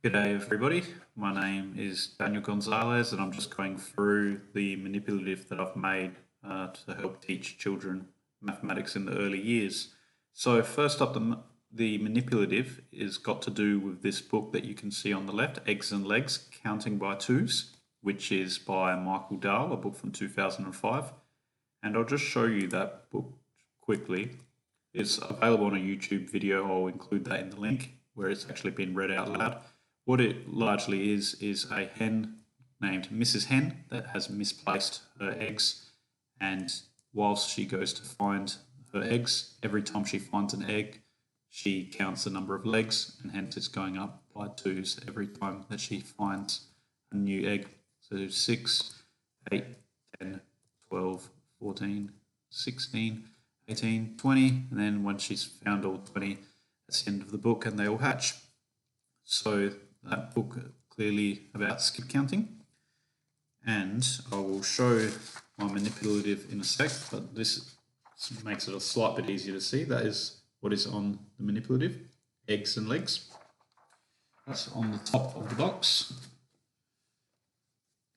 G'day everybody, my name is Daniel Gonzalez and I'm just going through the manipulative that I've made to help teach children mathematics in the early years. So first up, the manipulative is got to do with this book that you can see on the left, Eggs and Legs, Counting by Twos, which is by Michael Dahl, a book from 2005. And I'll just show you that book quickly. It's available on a YouTube video. I'll include that in the link where it's actually been read out loud. What it largely is a hen named Mrs. Hen that has misplaced her eggs, and whilst she goes to find her eggs, every time she finds an egg, she counts the number of legs, and hence it's going up by twos every time that she finds a new egg. So 6, 8, 10, 12, 14, 16, 18, 20, and then when she's found all 20, that's the end of the book and they all hatch. So that book clearly about skip counting, and I will show my manipulative in a sec, but this makes it a slight bit easier to see. That is what is on the manipulative, eggs and legs. That's on the top of the box.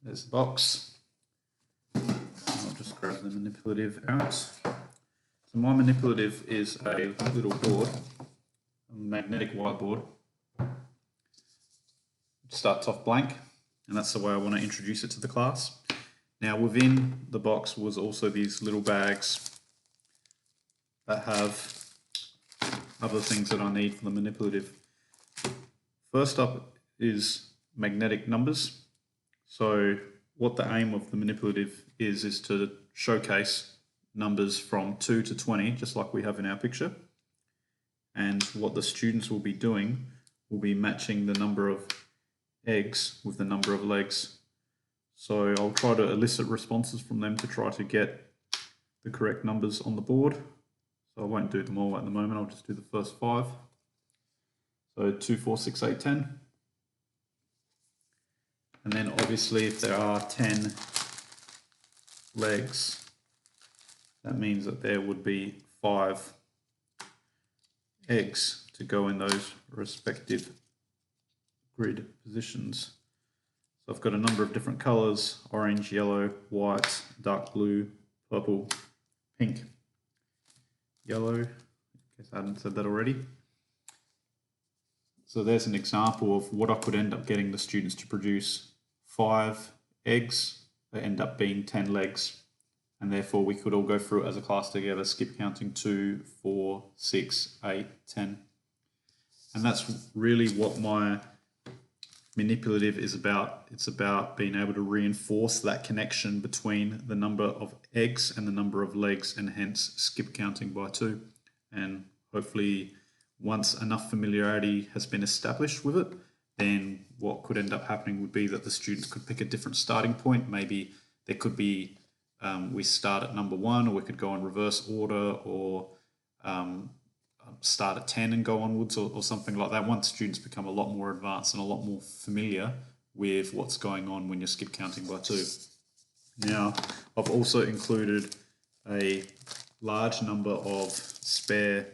There's the box. I'll just grab the manipulative out. So my manipulative is a little board, a magnetic whiteboard. Starts off blank, and that's the way I want to introduce it to the class. Now within the box was also these little bags that have other things that I need for the manipulative. First up is magnetic numbers. So what the aim of the manipulative is to showcase numbers from 2 to 20, just like we have in our picture. And what the students will be doing will be matching the number of eggs with the number of legs. So I'll try to elicit responses from them to try to get the correct numbers on the board. So I won't do them all at the moment, I'll just do the first 5. So 2, 4, 6, 8, 10. And then obviously if there are 10 legs, that means that there would be 5 eggs to go in those respective grid positions. So I've got a number of different colors: orange, yellow, white, dark blue, purple, pink, yellow. In case I hadn't said that already. So there's an example of what I could end up getting the students to produce: 5 eggs that end up being 10 legs, and therefore we could all go through it as a class together, skip counting 2, 4, 6, 8, 10. And that's really what my manipulative is about. It's about being able to reinforce that connection between the number of eggs and the number of legs, and hence skip counting by 2. And hopefully once enough familiarity has been established with it, then what could end up happening would be that the students could pick a different starting point. Maybe there could be we start at number 1, or we could go in reverse order, or start at 10 and go onwards, or something like that, once students become a lot more advanced and a lot more familiar with what's going on when you're skip counting by 2. Now, I've also included a large number of spare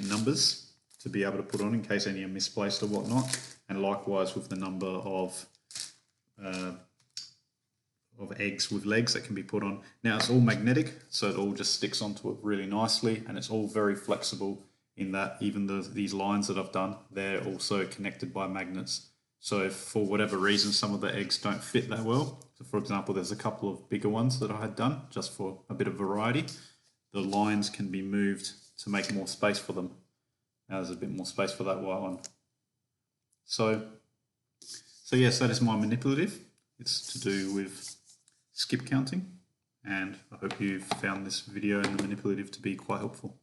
numbers to be able to put on in case any are misplaced or whatnot, and likewise with the number of eggs with legs that can be put on. Now it's all magnetic, so it all just sticks onto it really nicely, and it's all very flexible in that even these lines that I've done, they're also connected by magnets. So if for whatever reason some of the eggs don't fit that well, so for example there's a couple of bigger ones that I had done just for a bit of variety, the lines can be moved to make more space for them. Now there's a bit more space for that white one. So yes, that is my manipulative. It's to do with skip counting, and I hope you've found this video and the manipulative to be quite helpful.